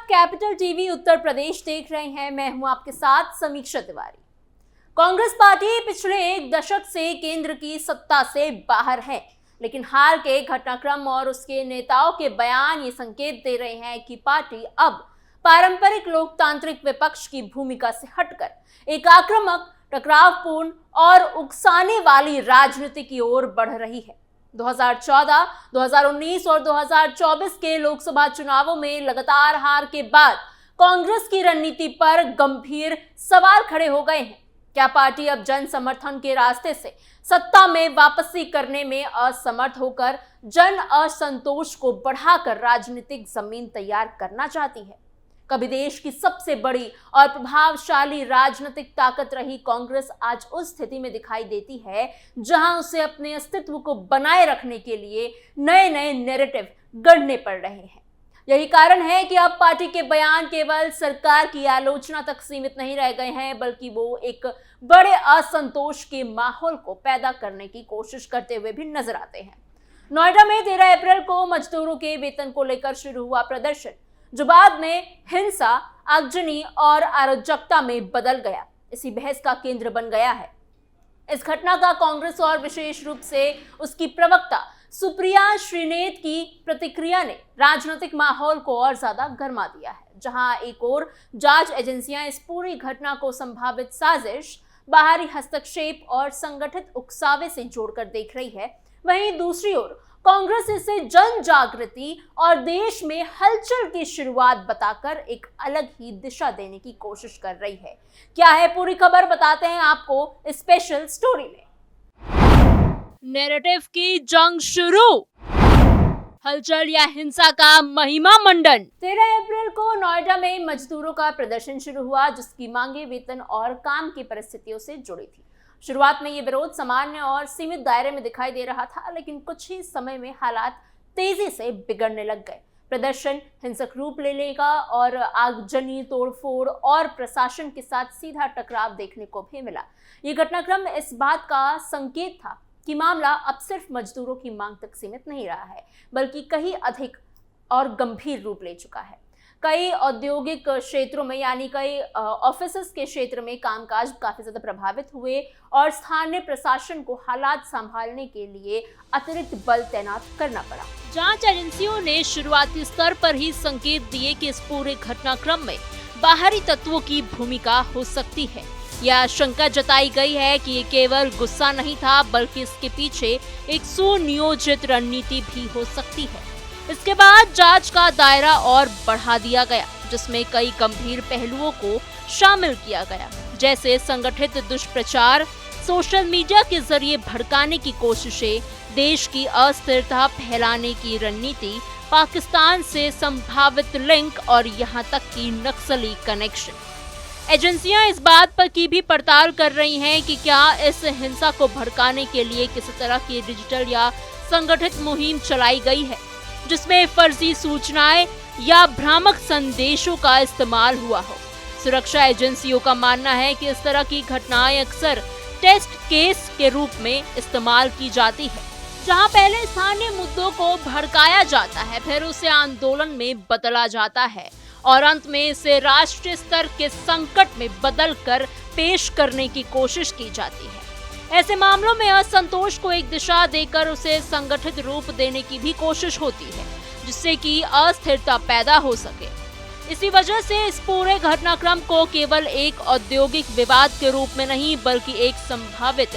Capital TV Uttar Pradesh देख रहे हैं। मैं हूं आपके साथ समीक्षा तिवारी। कांग्रेस पार्टी पिछले एक दशक से केंद्र की सत्ता से बाहर है, लेकिन हाल के घटनाक्रम और उसके नेताओं के बयान ये संकेत दे रहे हैं कि पार्टी अब पारंपरिक लोकतांत्रिक विपक्ष की भूमिका से हटकर एक आक्रामक, टकरावपूर्ण और उकसाने वाली राजनीति की ओर बढ़ रही है। 2014, 2019 और 2024 के लोकसभा चुनावों में लगातार हार के बाद कांग्रेस की रणनीति पर गंभीर सवाल खड़े हो गए हैं। क्या पार्टी अब जन समर्थन के रास्ते से सत्ता में वापसी करने में असमर्थ होकर जन असंतोष को बढ़ाकर राजनीतिक जमीन तैयार करना चाहती है? कभी देश की सबसे बड़ी और प्रभावशाली राजनीतिक ताकत रही कांग्रेस आज उस स्थिति में दिखाई देती है जहां उसे अपने अस्तित्व को बनाए रखने के लिए नए नए नैरेटिव गढ़ने पड़ रहे हैं। यही कारण है कि अब पार्टी के बयान केवल सरकार की आलोचना तक सीमित नहीं रह गए हैं, बल्कि वो एक बड़े असंतोष के माहौल को पैदा करने की कोशिश करते हुए भी नजर आते हैं। नोएडा में 13 अप्रैल को मजदूरों के वेतन को लेकर शुरू हुआ प्रदर्शन, जो बाद में हिंसा, आगजनी और अराजकता में बदल गया, इसी बहस का केंद्र बन गया है। इस घटना का कांग्रेस और विशेष रूप से उसकी प्रवक्ता सुप्रिया श्रीनेत की प्रतिक्रिया ने राजनीतिक माहौल को और ज्यादा गर्मा दिया है। जहां एक ओर जांच एजेंसियां इस पूरी घटना को संभावित साजिश, बाहरी हस्तक्षेप और संगठित उकसावे से जोड़कर देख रही है, वहीं दूसरी ओर कांग्रेस इसे जन जागृति और देश में हलचल की शुरुआत बताकर एक अलग ही दिशा देने की कोशिश कर रही है। क्या है पूरी खबर, बताते हैं आपको इस स्पेशल स्टोरी में। नैरेटिव की जंग शुरू, हलचल या हिंसा का महिमा मंडन। 13 अप्रैल को नोएडा में मजदूरों का प्रदर्शन शुरू हुआ, जिसकी मांगे वेतन और काम की परिस्थितियों से जुड़ी थी। शुरुआत में ये विरोध सामान्य और सीमित दायरे में दिखाई दे रहा था, लेकिन कुछ ही समय में हालात तेजी से बिगड़ने लग गए। प्रदर्शन हिंसक रूप ले लेगा और आगजनी, तोड़फोड़ और प्रशासन के साथ सीधा टकराव देखने को भी मिला। ये घटनाक्रम इस बात का संकेत था कि मामला अब सिर्फ मजदूरों की मांग तक सीमित नहीं रहा है, बल्कि कहीं अधिक और गंभीर रूप ले चुका है। कई औद्योगिक क्षेत्रों में यानी कई ऑफिसेस के क्षेत्र में कामकाज काफी ज्यादा प्रभावित हुए और स्थानीय प्रशासन को हालात संभालने के लिए अतिरिक्त बल तैनात करना पड़ा। जांच एजेंसियों ने शुरुआती स्तर पर ही संकेत दिए कि इस पूरे घटनाक्रम में बाहरी तत्वों की भूमिका हो सकती है। यह आशंका जताई गई है कि ये केवल गुस्सा नहीं था, बल्कि इसके पीछे एक सुनियोजित रणनीति भी हो सकती है। इसके बाद जांच का दायरा और बढ़ा दिया गया, जिसमें कई गंभीर पहलुओं को शामिल किया गया, जैसे संगठित दुष्प्रचार, सोशल मीडिया के जरिए भड़काने की कोशिशें, देश की अस्थिरता फैलाने की रणनीति, पाकिस्तान से संभावित लिंक और यहाँ तक कि नक्सली कनेक्शन। एजेंसियां इस बात पर की भी पड़ताल कर रही हैं कि क्या इस हिंसा को भड़काने के लिए किसी तरह की डिजिटल या संगठित मुहिम चलाई गई है, जिसमें फर्जी सूचनाएं या भ्रामक संदेशों का इस्तेमाल हुआ हो। सुरक्षा एजेंसियों का मानना है कि इस तरह की घटनाएं अक्सर टेस्ट केस के रूप में इस्तेमाल की जाती है, जहां पहले स्थानीय मुद्दों को भड़काया जाता है, फिर उसे आंदोलन में बदला जाता है और अंत में इसे राष्ट्रीय स्तर के संकट में बदलकर पेश करने की कोशिश की जाती है। ऐसे मामलों में असंतोष को एक दिशा देकर उसे संगठित रूप देने की भी कोशिश होती है, जिससे कि अस्थिरता पैदा हो सके। इसी वजह से इस पूरे घटनाक्रम को केवल एक औद्योगिक विवाद के रूप में नहीं, बल्कि एक संभावित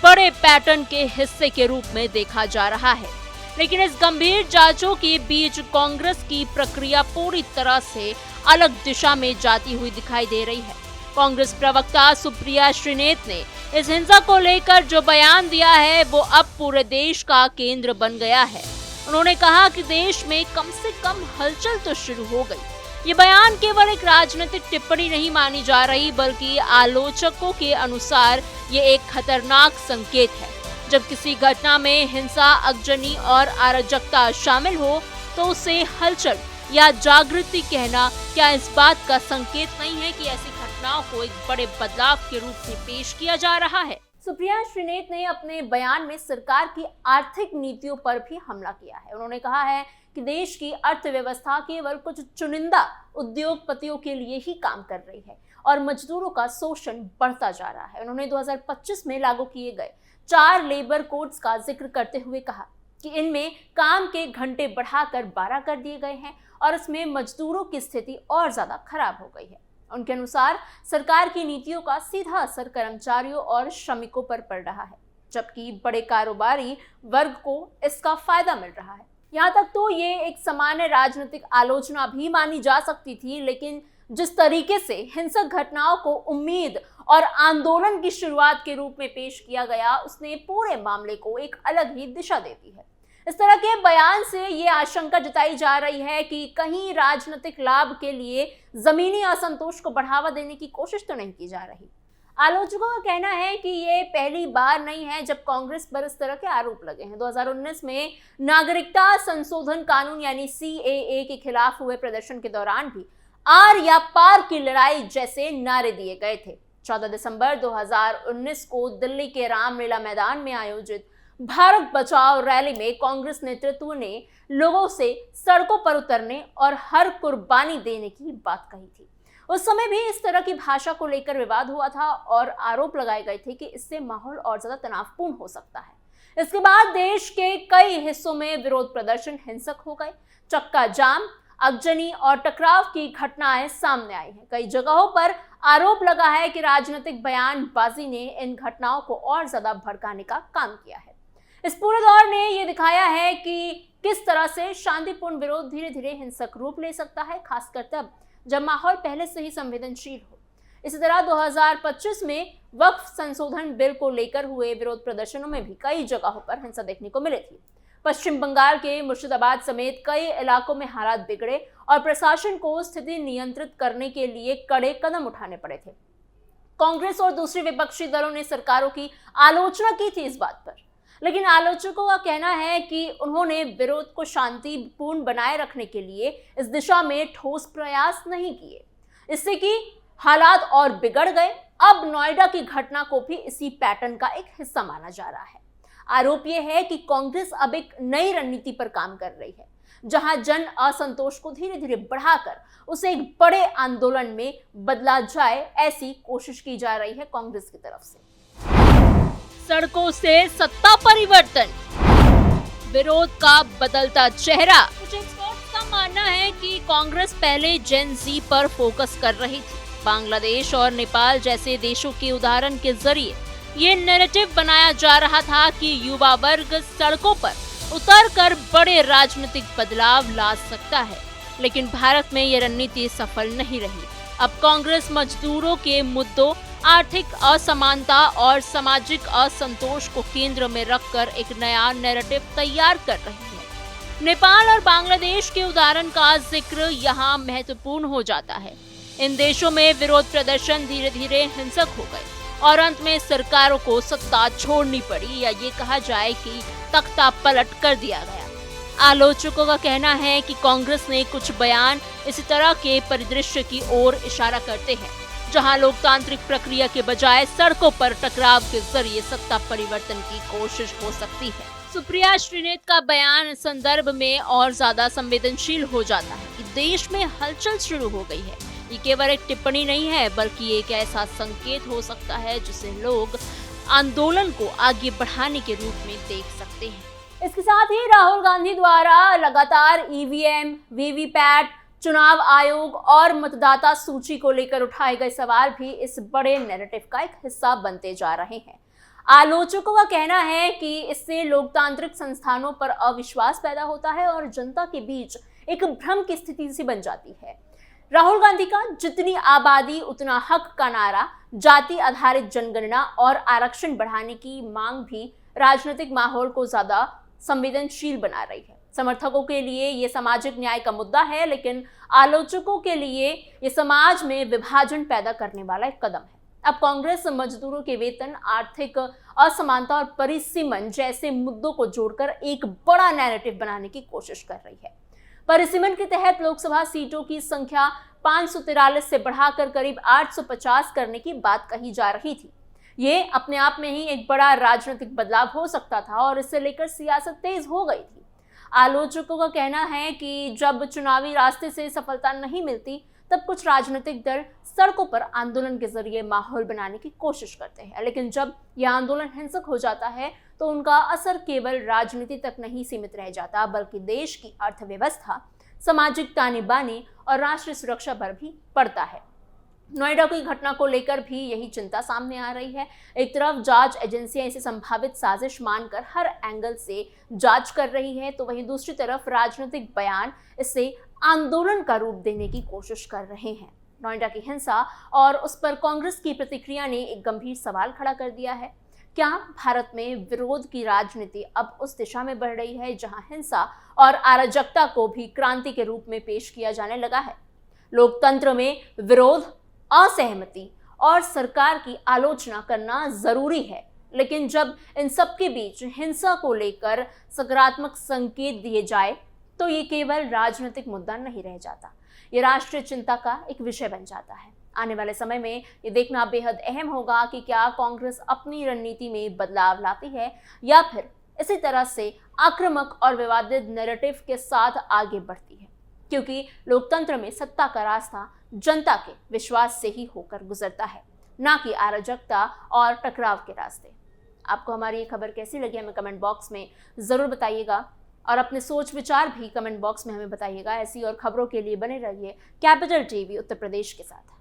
बड़े पैटर्न के हिस्से के रूप में देखा जा रहा है। लेकिन इस गंभीर जांचों के बीच कांग्रेस की प्रक्रिया पूरी तरह से अलग दिशा में जाती हुई दिखाई दे रही है। कांग्रेस प्रवक्ता सुप्रिया श्रीनेत ने इस हिंसा को लेकर जो बयान दिया है, वो अब पूरे देश का केंद्र बन गया है। उन्होंने कहा कि देश में कम से कम हलचल तो शुरू हो गई। ये बयान केवल एक राजनीतिक टिप्पणी नहीं मानी जा रही, बल्कि आलोचकों के अनुसार ये एक खतरनाक संकेत है। जब किसी घटना में हिंसा, आगजनी और अराजकता शामिल हो, तो उसे हलचल या जागृति कहना क्या इस बात का संकेत नहीं है कि ऐसी घटनाओं को एक बड़े बदलाव के रूप में पेश किया जा रहा है? सुप्रिया श्रीनेत ने अपने बयान में सरकार की आर्थिक नीतियों पर भी हमला किया है। उन्होंने कहा है कि कि देश की अर्थव्यवस्था केवल कुछ चुनिंदा उद्योगपतियों के लिए ही काम कर रही है और मजदूरों का शोषण बढ़ता जा रहा है। उन्होंने 2025 में लागू किए गए 4 लेबर कोड्स का जिक्र करते हुए कहा कि इनमें काम के घंटे बढ़ाकर 12 कर दिए गए हैं और इसमें मजदूरों की स्थिति और ज्यादा खराब हो गई है। उनके अनुसार सरकार की नीतियों का सीधा असर कर्मचारियों और श्रमिकों पर पड़ रहा है, जबकि बड़े कारोबारी वर्ग को इसका फायदा मिल रहा है। यहाँ तक तो ये एक सामान्य राजनीतिक आलोचना भी मानी जा सकती थी, लेकिन जिस तरीके से हिंसक घटनाओं को उम्मीद और आंदोलन की शुरुआत के रूप में पेश किया गया, उसने पूरे मामले को एक अलग ही दिशा दे दी है। इस तरह के बयान से ये आशंका जताई जा रही है कि कहीं राजनीतिक लाभ के लिए जमीनी असंतोष को बढ़ावा देने की कोशिश तो नहीं की जा रही। आलोचकों का कहना है कि ये पहली बार नहीं है जब कांग्रेस पर इस तरह के आरोप लगे हैं। 2019 में नागरिकता संशोधन कानून यानी CAA के खिलाफ हुए प्रदर्शन के दौरान भी आर या पार की लड़ाई जैसे नारे दिए गए थे। 14 दिसंबर 2019 को दिल्ली के रामलीला मैदान में आयोजित भारत बचाओ रैली में कांग्रेस नेतृत्व ने लोगों से सड़कों पर उतरने और हर कुर्बानी देने की बात कही थी। उस समय भी इस तरह की भाषा को लेकर विवाद हुआ था और आरोप लगाए गए थे कि इससे माहौल और ज्यादा तनावपूर्ण हो सकता है। इसके बाद देश के कई हिस्सों में विरोध प्रदर्शन हिंसक हो गए। चक्का जाम, आगजनी और टकराव की घटनाएं सामने आई हैं। कई जगहों पर आरोप लगा है कि राजनीतिक बयानबाजी ने इन घटनाओं को और ज्यादा भड़काने का काम किया है। इस पूरे दौर ने यह दिखाया है कि किस तरह से शांतिपूर्ण विरोध धीरे धीरे हिंसक रूप ले सकता है, खासकर तब जब माहौल पहले से ही संवेदनशील हो। इसी तरह 2025 में वक्फ संशोधन बिल को लेकर हुए विरोध प्रदर्शनों में भी कई जगहों पर हिंसा देखने को मिली थी। पश्चिम बंगाल के मुर्शिदाबाद समेत कई इलाकों में हालात बिगड़े और प्रशासन को स्थिति नियंत्रित करने के लिए कड़े कदम उठाने पड़े थे। कांग्रेस और दूसरे विपक्षी दलों ने सरकारों की आलोचना की थी इस बात पर, लेकिन आलोचकों का कहना है कि उन्होंने विरोध को शांतिपूर्ण बनाए रखने के लिए इस दिशा में ठोस प्रयास नहीं किए, इससे कि हालात और बिगड़ गए। अब नोएडा की घटना को भी इसी पैटर्न का एक हिस्सा माना जा रहा है। आरोप यह है कि कांग्रेस अब एक नई रणनीति पर काम कर रही है, जहां जन असंतोष को धीरे धीरे बढ़ाकर उसे एक बड़े आंदोलन में बदला जाए, ऐसी कोशिश की जा रही है कांग्रेस की तरफ से। सड़कों से सत्ता परिवर्तन, विरोध का बदलता चेहरा। कुछ एक्सपर्ट्स का मानना है कि कांग्रेस पहले जेन जी पर फोकस कर रही थी। बांग्लादेश और नेपाल जैसे देशों के उदाहरण के जरिए ये नैरेटिव बनाया जा रहा था कि युवा वर्ग सड़कों पर उतरकर बड़े राजनीतिक बदलाव ला सकता है, लेकिन भारत में ये रणनीति सफल नहीं रही। अब कांग्रेस मजदूरों के मुद्दों, आर्थिक असमानता और सामाजिक असंतोष को केंद्र में रखकर एक नया नैरेटिव तैयार कर रही है। नेपाल और बांग्लादेश के उदाहरण का जिक्र यहाँ महत्वपूर्ण हो जाता है। इन देशों में विरोध प्रदर्शन धीरे धीरे हिंसक हो गए और अंत में सरकारों को सत्ता छोड़नी पड़ी, या ये कहा जाए कि तख्ता पलट कर दिया गया। आलोचकों का कहना है कि कांग्रेस ने कुछ बयान इसी तरह के परिदृश्य की ओर इशारा करते हैं, जहां लोकतांत्रिक प्रक्रिया के बजाय सड़कों पर टकराव के जरिए सत्ता परिवर्तन की कोशिश हो सकती है। सुप्रिया श्रीनेत का बयान इस संदर्भ में और ज्यादा संवेदनशील हो जाता है कि देश में हलचल शुरू हो गई है। ये केवल एक टिप्पणी नहीं है, बल्कि एक ऐसा संकेत हो सकता है जिसे लोग आंदोलन को आगे बढ़ाने के रूप में देख सकते हैं। इसके साथ ही राहुल गांधी द्वारा लगातार EVM, VVPAT, चुनाव आयोग और मतदाता सूची को लेकर उठाए गए सवाल भी इस बड़े नैरेटिव का एक हिस्सा बनते जा रहे हैं। आलोचकों का कहना है कि इससे लोकतांत्रिक संस्थानों पर अविश्वास पैदा होता है और जनता के बीच एक भ्रम की स्थिति सी बन जाती है। राहुल गांधी का जितनी आबादी उतना हक का नारा, जाति आधारित जनगणना और आरक्षण बढ़ाने की मांग भी राजनीतिक माहौल को ज्यादा संवेदनशील बना रही है। समर्थकों के लिए ये सामाजिक न्याय का मुद्दा है, लेकिन आलोचकों के लिए ये समाज में विभाजन पैदा करने वाला एक कदम है। अब कांग्रेस मजदूरों के वेतन, आर्थिक असमानता और परिसीमन जैसे मुद्दों को जोड़कर एक बड़ा नैरेटिव बनाने की कोशिश कर रही है। परिसीमन के तहत लोकसभा सीटों की संख्या 543 से बढ़ाकर करीब 850 करने की बात कही जा रही थी। ये अपने आप में ही एक बड़ा राजनीतिक बदलाव हो सकता था और इससे लेकर सियासत तेज हो गई थी। आलोचकों का कहना है कि जब चुनावी रास्ते से सफलता नहीं मिलती तब कुछ राजनीतिक दल सड़कों पर आंदोलन के जरिए माहौल बनाने की कोशिश करते हैं, लेकिन जब यह आंदोलन हिंसक हो जाता है तो उनका असर केवल राजनीति तक नहीं सीमित रह जाता, बल्कि देश की अर्थव्यवस्था, सामाजिक ताने बाने और राष्ट्रीय सुरक्षा पर भी पड़ता है। नोएडा की घटना को लेकर भी यही चिंता सामने आ रही है। एक तरफ जांच एजेंसियां इसे संभावित साजिश मानकर हर एंगल से जांच कर रही है, तो वहीं दूसरी तरफ राजनीतिक बयान इसे आंदोलन का रूप देने की कोशिश कर रहे हैं। नोएडा की हिंसा और उस पर कांग्रेस की प्रतिक्रिया ने एक गंभीर सवाल खड़ा कर दिया है। क्या भारत में विरोध की राजनीति अब उस दिशा में बढ़ रही है जहां हिंसा और अराजकता को भी क्रांति के रूप में पेश किया जाने लगा है? लोकतंत्र में विरोध, असहमति और सरकार की आलोचना करना जरूरी है, लेकिन जब इन सब के बीच हिंसा को लेकर सकारात्मक संकेत दिए जाए तो ये केवल राजनीतिक मुद्दा नहीं रह जाता, ये राष्ट्रीय चिंता का एक विषय बन जाता है। आने वाले समय में ये देखना बेहद अहम होगा कि क्या कांग्रेस अपनी रणनीति में बदलाव लाती है या फिर इसी तरह से आक्रामक और विवादित नैरेटिव के साथ आगे बढ़ती है, क्योंकि लोकतंत्र में सत्ता का रास्ता जनता के विश्वास से ही होकर गुजरता है, ना कि अराजकता और टकराव के रास्ते। आपको हमारी ये खबर कैसी लगी हमें कमेंट बॉक्स में जरूर बताइएगा और अपने सोच विचार भी कमेंट बॉक्स में हमें बताइएगा। ऐसी और खबरों के लिए बने रहिए कैपिटल टीवी उत्तर प्रदेश के साथ।